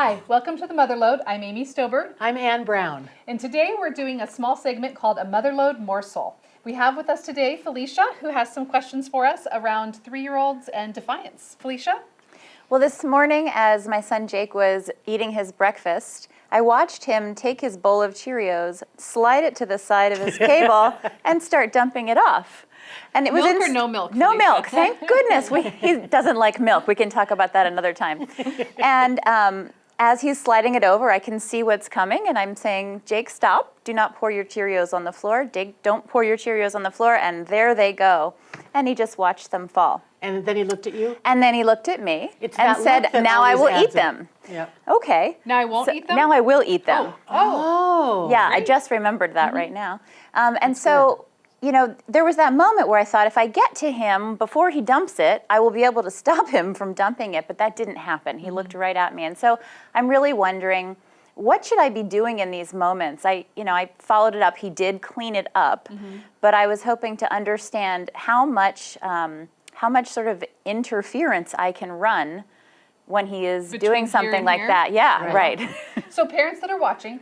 Hi, welcome to the Motherload. I'm Amy Stober. I'm Ann Brown. And today we're doing a small segment called a Motherload Morsel. We have with us today Felicia, who has some questions for us around 3-year-olds and Defiance. Felicia? Well, this morning as my son Jake was eating his breakfast, I watched him take his bowl of Cheerios, slide it to the side of his table, and start dumping it off. And it was Milk or no milk? No Felicia? milk, thank goodness. He doesn't like milk. We can talk about that another time. And as he's sliding it over, I can see what's coming, and I'm saying, Jake, stop. Do not pour your Cheerios on the floor. Jake, don't pour your Cheerios on the floor. And there they go. And he just watched them fall. And then he looked at you? And then he looked at me It's and that said, look that now I will always eat adds it. them. Yep. Okay. Now I won't eat them? Now I will eat them. Oh. Yeah, I just remembered that right now. And so, you know, there was that moment where I thought, if I get to him before he dumps it, I will be able to stop him from dumping it, but that didn't happen. He looked right at me. And so I'm really wondering, what should I be doing in these moments? I followed it up. He did clean it up, but I was hoping to understand how much sort of interference I can run when he is Between doing here something and like here? that. Yeah, right. So parents that are watching,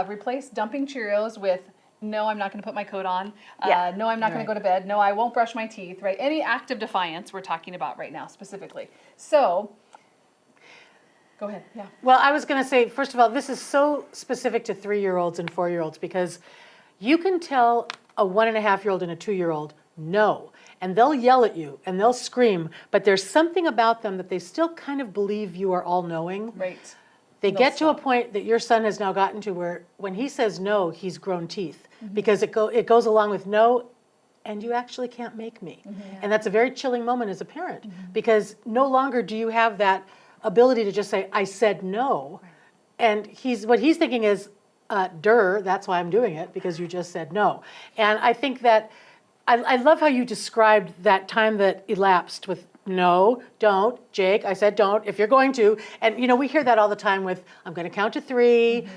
replace dumping Cheerios with, no, I'm not going to put my coat on. Yeah. No, I'm not going to go to bed. No, I won't brush my teeth, right? Any act of defiance we're talking about right now specifically. So, go ahead. Yeah. Well, I was going to say, first of all, this is so specific to 3-year-olds and 4-year-olds because you can tell a 1.5-year-old and a 2-year-old no, and they'll yell at you and they'll scream, but there's something about them that they still kind of believe you are all-knowing. Right. They They'll get to a stop. point that your son has now gotten to where when he says no, he's grown teeth because it goes along with no, and you actually can't make me. And that's a very chilling moment as a parent because no longer do you have that ability to just say, I said no. And what he's thinking is, that's why I'm doing it, because you just said no. And I think that, I love how you described that time that elapsed with no, don't, Jake, I said don't, if you're going to. And, we hear that all the time with, I'm going to count to 3,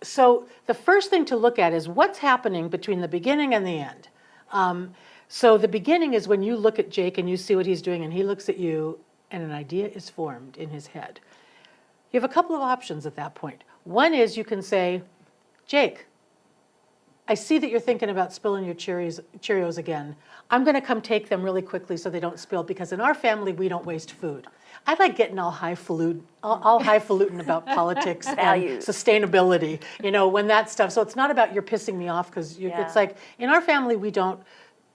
So the first thing to look at is what's happening between the beginning and the end. So the beginning is when you look at Jake and you see what he's doing and he looks at you and an idea is formed in his head. You have a couple of options at that point. One is you can say, Jake, I see that you're thinking about spilling your Cheerios again. I'm going to come take them really quickly so they don't spill because in our family, we don't waste food. I like getting all highfalutin about politics and Values. sustainability, when that stuff. So it's not about you're pissing me off because it's like, in our family, we don't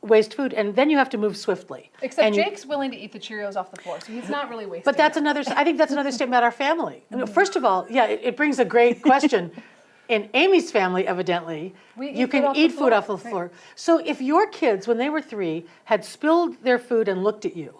waste food, and then you have to move swiftly. Except and Jake's willing to eat the Cheerios off the floor, so he's not really wasting. But that's I think that's another statement about our family. First of all, it brings a great question. In Amy's family, evidently, you can eat food off the floor. So if your kids, when they were 3, had spilled their food and looked at you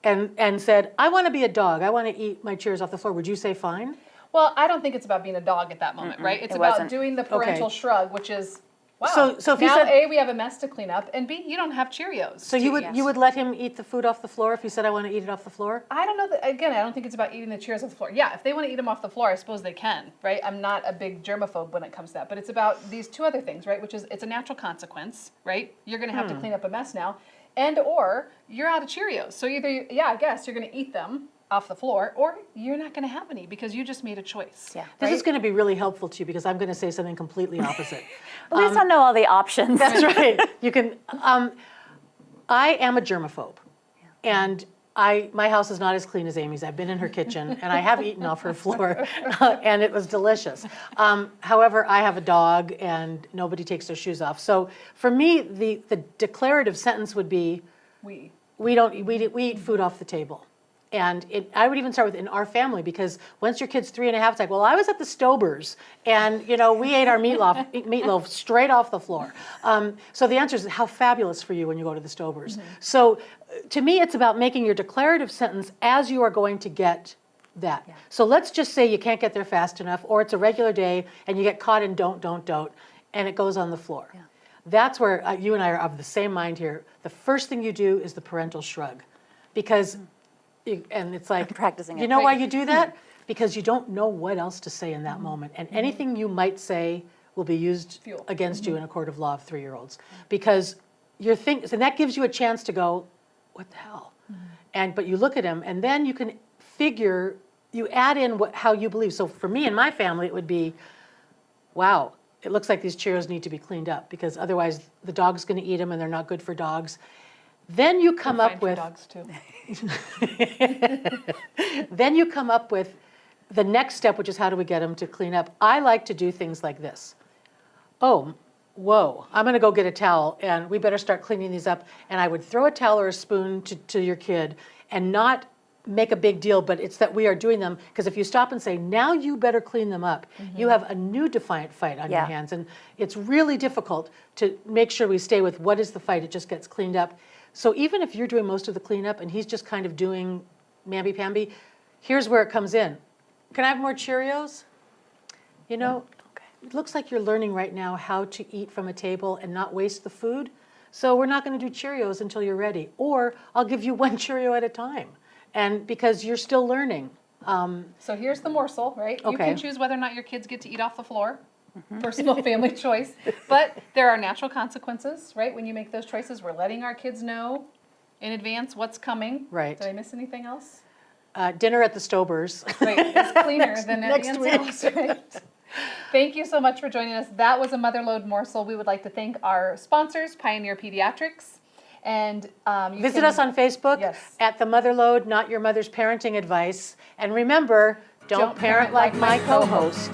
and said, I want to be a dog, I want to eat my Cheerios off the floor, would you say fine? Well, I don't think it's about being a dog at that moment, right? It's about doing the parental shrug, which is, wow. So if he now, said, A, we have a mess to clean up, and B, you don't have Cheerios. so you would let him eat the food off the floor if he said, I want to eat it off the floor? I don't know that, again, I don't think it's about eating the Cheerios off the floor. Yeah, if they want to eat them off the floor, I suppose they can, right? I'm not a big germaphobe when it comes to that, but it's about these 2 other things, right? Which is, it's a natural consequence, right? You're going to have to clean up a mess now, and or you're out of Cheerios. So either, I guess you're going to eat them off the floor, or you're not going to have any because you just made a choice. Yeah. This is going to be really helpful to you because I'm going to say something completely opposite. At least I know all the options. That's right. You can. I am a germaphobe, and my house is not as clean as Amy's. I've been in her kitchen, and I have eaten off her floor, and it was delicious. However, I have a dog, and nobody takes their shoes off. So for me, the declarative sentence would be, we eat food off the table. And I would even start with in our family because once your kid's 3.5, it's like, well, I was at the Stobers and we ate our meatloaf straight off the floor. So the answer is how fabulous for you when you go to the Stobers. So to me, it's about making your declarative sentence as you are going to get that. Yeah. So let's just say you can't get there fast enough, or it's a regular day and you get caught in don't, and it goes on the floor. Yeah. That's where you and I are of the same mind here. The first thing you do is the parental shrug, because. And it's like, practicing it. You know why you do that? Because you don't know what else to say in that moment. And anything you might say will be used against you in a court of law of 3-year-olds. Because and that gives you a chance to go, what the hell? But you look at him, and then you can figure you add in how you believe. So for me and my family, it would be, wow, it looks like these Cheerios need to be cleaned up because otherwise the dog's going to eat them and they're not good for dogs. Then you come They're up fine for with dogs too. then you come up with the next step, which is how do we get them to clean up. I like to do things like this. Oh, whoa, I'm going to go get a towel and we better start cleaning these up. And I would throw a towel or a spoon to your kid and not make a big deal, but it's that we are doing them. Because if you stop and say, now you better clean them up, you have a new defiant fight on your Yeah. hands. And it's really difficult to make sure we stay with what is the fight, it just gets cleaned up. So even if you're doing most of the cleanup and he's just kind of doing mamby-pamby, here's where it comes in. Can I have more Cheerios? You know, it looks like you're learning right now how to eat from a table and not waste the food. So we're not going to do Cheerios until you're ready. Or I'll give you one Cheerio at a time. And because you're still learning. So here's the morsel, right? You Okay. can choose whether or not your kids get to eat off the floor. Personal family choice. But there are natural consequences, right? When you make those choices, we're letting our kids know in advance what's coming. Right. Did I miss anything else? Dinner at the Stobers. Right, it's cleaner than next Defiance house, right? Thank you so much for joining us. That was a Motherload morsel. We would like to thank our sponsors, Pioneer Pediatrics. And you Visit can- us on Facebook Yes. at The Motherload, Not Your Mother's Parenting Advice. And remember, don't parent like my co-host.